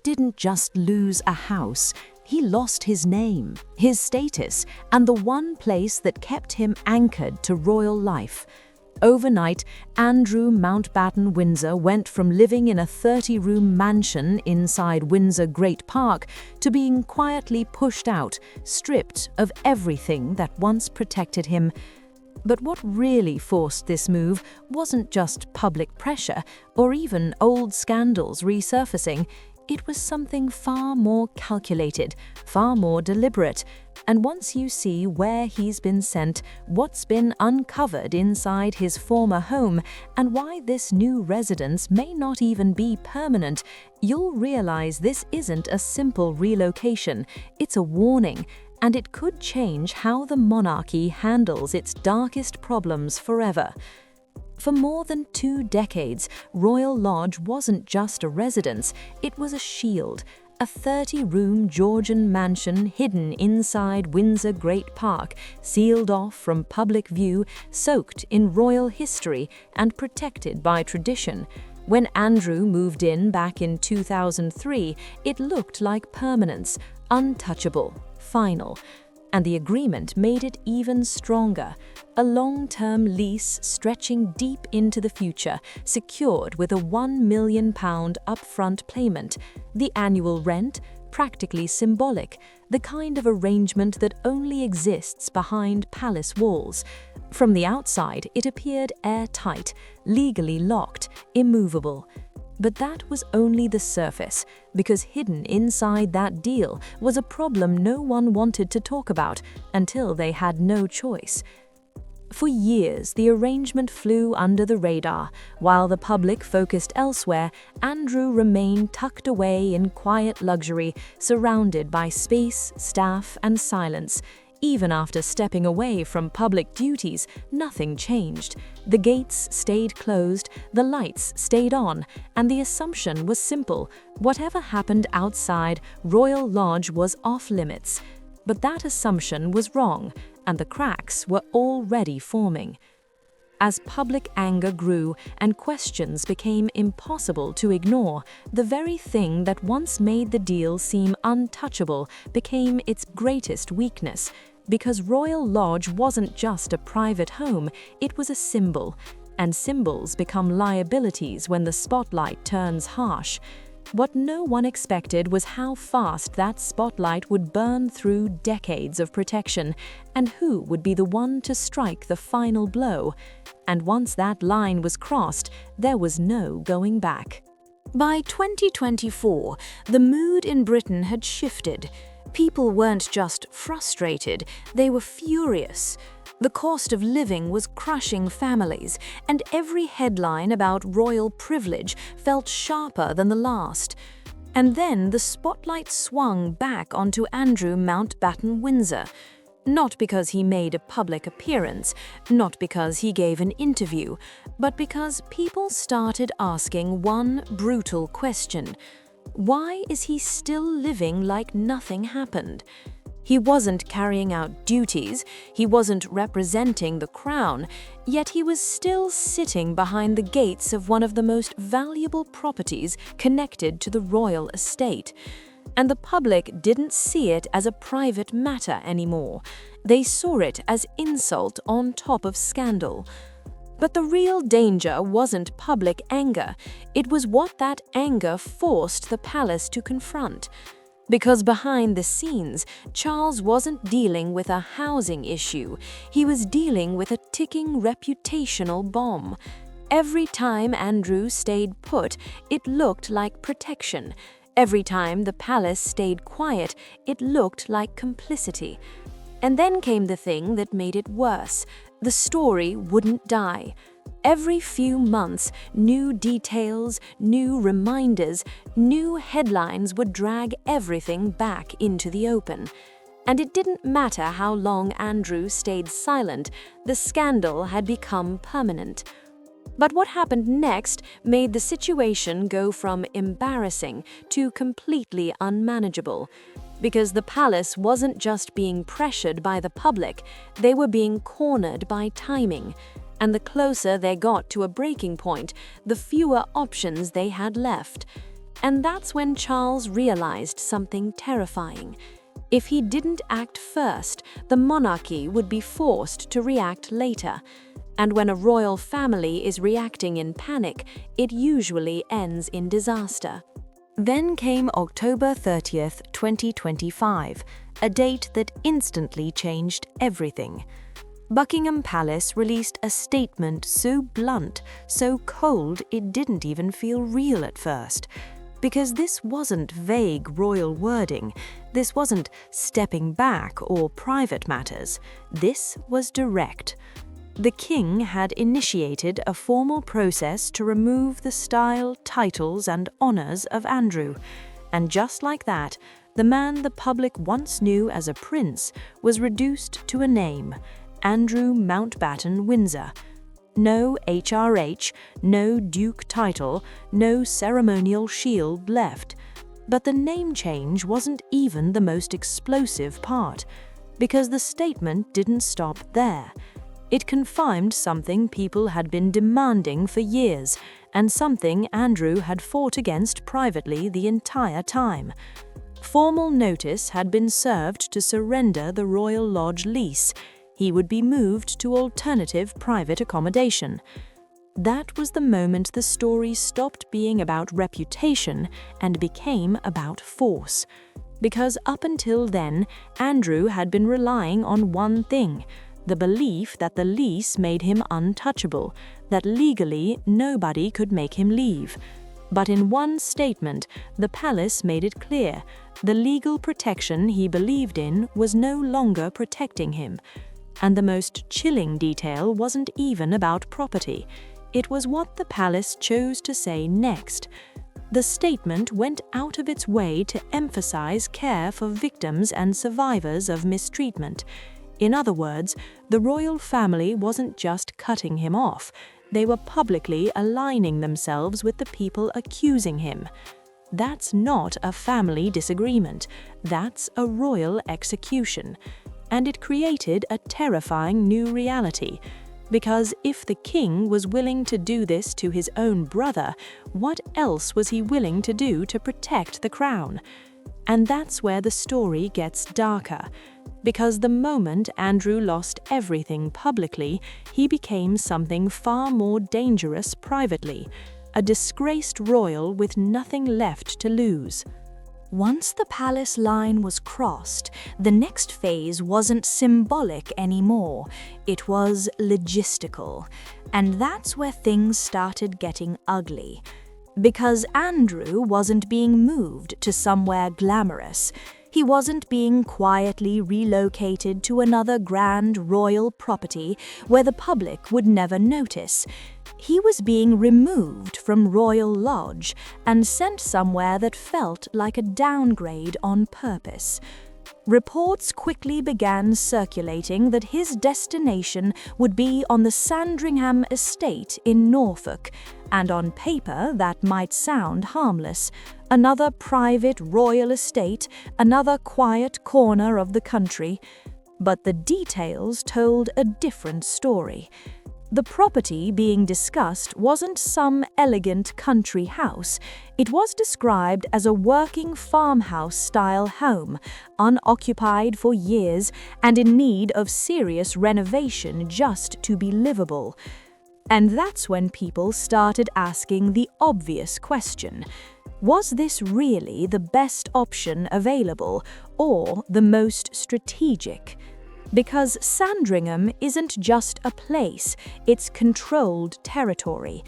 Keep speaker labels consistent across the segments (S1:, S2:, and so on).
S1: didn't just lose a house, he lost his name, his status, and the one place that kept him anchored to royal life. Overnight, Andrew Mountbatten Windsor went from living in a 30-room mansion inside Windsor Great Park to being quietly pushed out, stripped of everything that once protected him. But what really forced this move wasn't just public pressure or even old scandals resurfacing. It was something far more calculated, far more deliberate. And once you see where he's been sent, what's been uncovered inside his former home, and why this new residence may not even be permanent, you'll realize this isn't a simple relocation. It's a warning, and it could change how the monarchy handles its darkest problems forever. For more than 2 decades, Royal Lodge wasn't just a residence, it was a shield, a 30-room Georgian mansion hidden inside Windsor Great Park, sealed off from public view, soaked in royal history, and protected by tradition. When Andrew moved in back in 2003, it looked like permanence, untouchable, final. And the agreement made it even stronger. A long-term lease stretching deep into the future, secured with a £1 million upfront payment. The annual rent, practically symbolic, the kind of arrangement that only exists behind palace walls. From the outside, it appeared airtight, legally locked, immovable. But that was only the surface, because hidden inside that deal was a problem no one wanted to talk about until they had no choice. For years, the arrangement flew under the radar. While the public focused elsewhere, Andrew remained tucked away in quiet luxury, surrounded by space, staff, and silence. Even after stepping away from public duties, nothing changed. The gates stayed closed, the lights stayed on, and the assumption was simple: whatever happened outside, Royal Lodge was off limits. But that assumption was wrong, and the cracks were already forming. As public anger grew and questions became impossible to ignore, the very thing that once made the deal seem untouchable became its greatest weakness. Because Royal Lodge wasn't just a private home, it was a symbol. And symbols become liabilities when the spotlight turns harsh. What no one expected was how fast that spotlight would burn through decades of protection, and who would be the one to strike the final blow. And once that line was crossed, there was no going back. By 2024, the mood in Britain had shifted. People weren't just frustrated, they were furious. The cost of living was crushing families, and every headline about royal privilege felt sharper than the last. And then the spotlight swung back onto Andrew Mountbatten Windsor. Not because he made a public appearance, not because he gave an interview, but because people started asking one brutal question: why is he still living like nothing happened? He wasn't carrying out duties, he wasn't representing the crown, yet he was still sitting behind the gates of one of the most valuable properties connected to the royal estate. And the public didn't see it as a private matter anymore. They saw it as insult on top of scandal. But the real danger wasn't public anger, it was what that anger forced the palace to confront. Because behind the scenes, Charles wasn't dealing with a housing issue, he was dealing with a ticking reputational bomb. Every time Andrew stayed put, it looked like protection. Every time the palace stayed quiet, it looked like complicity. And then came the thing that made it worse. The story wouldn't die. Every few months, new details, new reminders, new headlines would drag everything back into the open. And it didn't matter how long Andrew stayed silent, the scandal had become permanent. But what happened next made the situation go from embarrassing to completely unmanageable. Because the palace wasn't just being pressured by the public, they were being cornered by timing. And the closer they got to a breaking point, the fewer options they had left. And that's when Charles realized something terrifying. If he didn't act first, the monarchy would be forced to react later. And when a royal family is reacting in panic, it usually ends in disaster. Then came October 30th, 2025, a date that instantly changed everything. Buckingham Palace released a statement so blunt, so cold it didn't even feel real at first. Because this wasn't vague royal wording, this wasn't stepping back or private matters, this was direct. The king had initiated a formal process to remove the style, titles, and honors of Andrew. And just like that, the man the public once knew as a prince was reduced to a name, Andrew Mountbatten Windsor. No HRH, no duke title, no ceremonial shield left. But the name change wasn't even the most explosive part, because the statement didn't stop there. It confirmed something people had been demanding for years, and something Andrew had fought against privately the entire time. Formal notice had been served to surrender the Royal Lodge lease. He would be moved to alternative private accommodation. That was the moment the story stopped being about reputation and became about force. Because up until then, Andrew had been relying on one thing: the belief that the lease made him untouchable, that legally nobody could make him leave. But in one statement, the palace made it clear: the legal protection he believed in was no longer protecting him. And the most chilling detail wasn't even about property. It was what the palace chose to say next. The statement went out of its way to emphasize care for victims and survivors of mistreatment. In other words, the royal family wasn't just cutting him off. They were publicly aligning themselves with the people accusing him. That's not a family disagreement. That's a royal execution. And it created a terrifying new reality. Because if the king was willing to do this to his own brother, what else was he willing to do to protect the crown? And that's where the story gets darker. Because the moment Andrew lost everything publicly, he became something far more dangerous privately, a disgraced royal with nothing left to lose. Once the palace line was crossed, the next phase wasn't symbolic anymore, it was logistical. And that's where things started getting ugly. Because Andrew wasn't being moved to somewhere glamorous. He wasn't being quietly relocated to another grand royal property where the public would never notice. He was being removed from Royal Lodge and sent somewhere that felt like a downgrade on purpose. Reports quickly began circulating that his destination would be on the Sandringham estate in Norfolk, and on paper that might sound harmless. Another private royal estate, another quiet corner of the country. But the details told a different story. The property being discussed wasn't some elegant country house. It was described as a working farmhouse-style home, unoccupied for years and in need of serious renovation just to be livable. And that's when people started asking the obvious question: was this really the best option available, or the most strategic? Because Sandringham isn't just a place, it's controlled territory.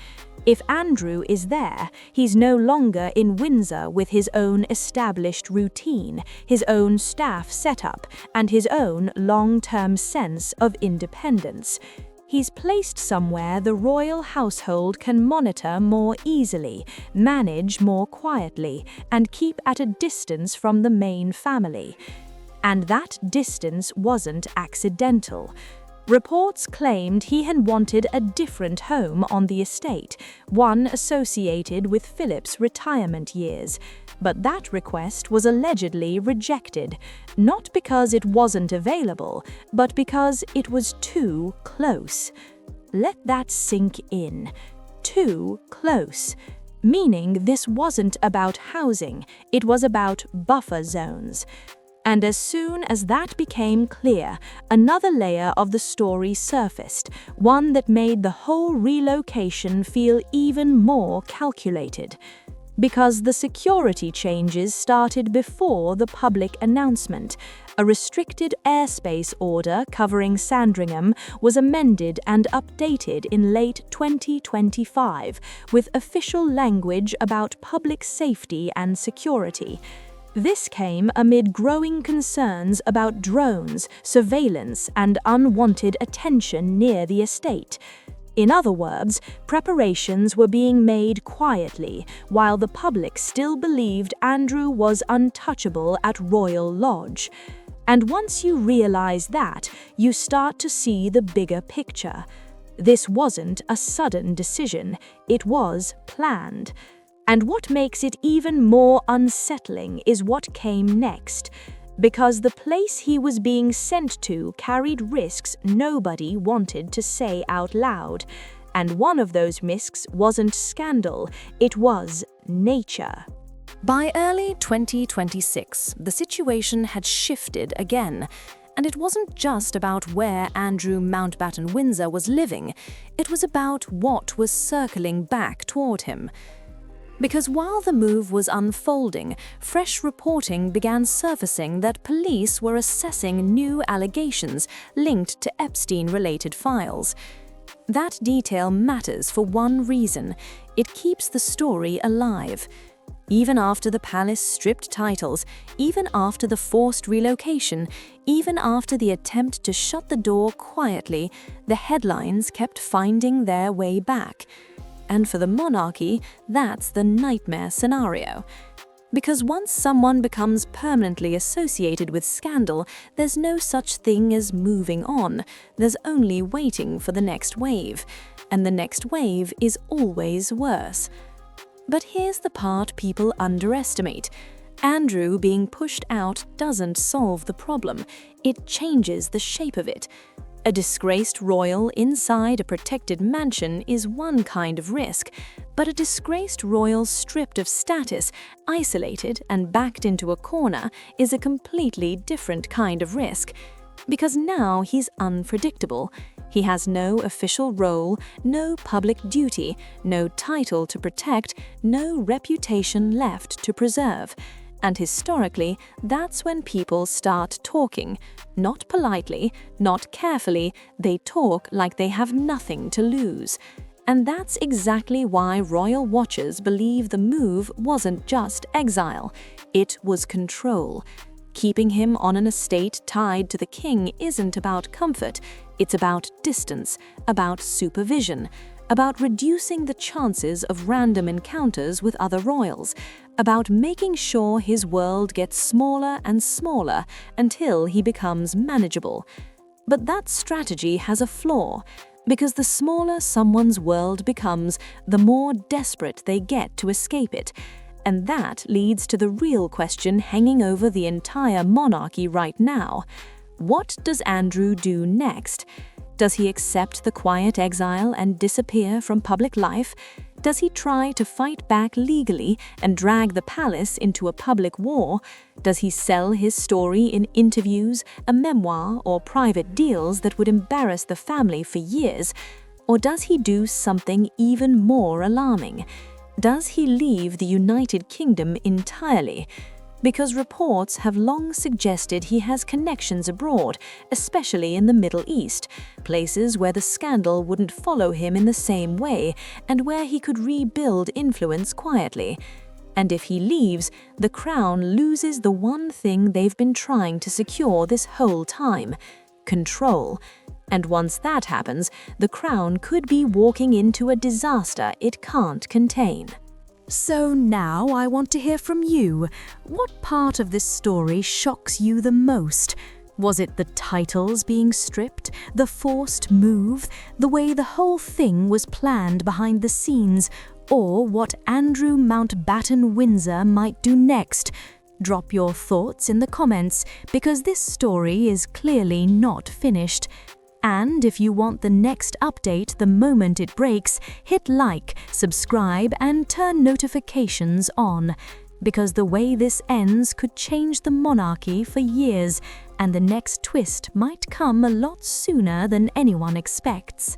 S1: If Andrew is there, he's no longer in Windsor with his own established routine, his own staff setup, and his own long-term sense of independence. He's placed somewhere the royal household can monitor more easily, manage more quietly, and keep at a distance from the main family. And that distance wasn't accidental. Reports claimed he had wanted a different home on the estate, one associated with Philip's retirement years. But that request was allegedly rejected, not because it wasn't available, but because it was too close. Let that sink in. Too close.
S2: meaning this wasn't about housing, it was about buffer zones. And as soon as that became clear, another layer of the story surfaced, one that made the whole relocation feel even more calculated. Because the security changes started before the public announcement. A restricted airspace order covering Sandringham was amended and updated in late 2025, with official language about public safety and security. This came amid growing concerns about drones, surveillance, and unwanted attention near the estate. In other words, preparations were being made quietly, while the public still believed Andrew was untouchable at Royal Lodge. And once you realize that, you start to see the bigger picture. This wasn't a sudden decision, it was planned. And what makes it even more unsettling is what came next. Because the place he was being sent to carried risks nobody wanted to say out loud. And one of those risks wasn't scandal, it was nature.
S1: By early 2026, the situation had shifted again. And it wasn't just about where Andrew Mountbatten Windsor was living, it was about what was circling back toward him. Because while the move was unfolding, fresh reporting began surfacing that police were assessing new allegations linked to Epstein-related files. That detail matters for one reason: it keeps the story alive. Even after the palace stripped titles, even after the forced relocation, even after the attempt to shut the door quietly, the headlines kept finding their way back. And for the monarchy, that's the nightmare scenario. Because once someone becomes permanently associated with scandal, there's no such thing as moving on. There's only waiting for the next wave. And the next wave is always worse. But here's the part people underestimate. Andrew being pushed out doesn't solve the problem. It changes the shape of it. A disgraced royal inside a protected mansion is one kind of risk, but a disgraced royal stripped of status, isolated and backed into a corner is a completely different kind of risk. Because now he's unpredictable. He has no official role, no public duty, no title to protect, no reputation left to preserve. And historically, that's when people start talking. Not politely, not carefully, they talk like they have nothing to lose. And that's exactly why royal watchers believe the move wasn't just exile, it was control. Keeping him on an estate tied to the king isn't about comfort, it's about distance, about supervision, about reducing the chances of random encounters with other royals, about making sure his world gets smaller and smaller until he becomes manageable. But that strategy has a flaw, because the smaller someone's world becomes, the more desperate they get to escape it. And that leads to the real question hanging over the entire monarchy right now. What does Andrew do next? Does he accept the quiet exile and disappear from public life? Does he try to fight back legally and drag the palace into a public war? Does he sell his story in interviews, a memoir, or private deals that would embarrass the family for years? Or does he do something even more alarming? Does he leave the United Kingdom entirely? Because reports have long suggested he has connections abroad, especially in the Middle East, places where the scandal wouldn't follow him in the same way and where he could rebuild influence quietly. And if he leaves, the crown loses the one thing they've been trying to secure this whole time: control. And once that happens, the crown could be walking into a disaster it can't contain. So now I want to hear from you. What part of this story shocks you the most? Was it the titles being stripped, the forced move, the way the whole thing was planned behind the scenes, or what Andrew Mountbatten Windsor might do next? Drop your thoughts in the comments, because this story is clearly not finished. And if you want the next update the moment it breaks, hit like, subscribe, and turn notifications on. Because the way this ends could change the monarchy for years, and the next twist might come a lot sooner than anyone expects.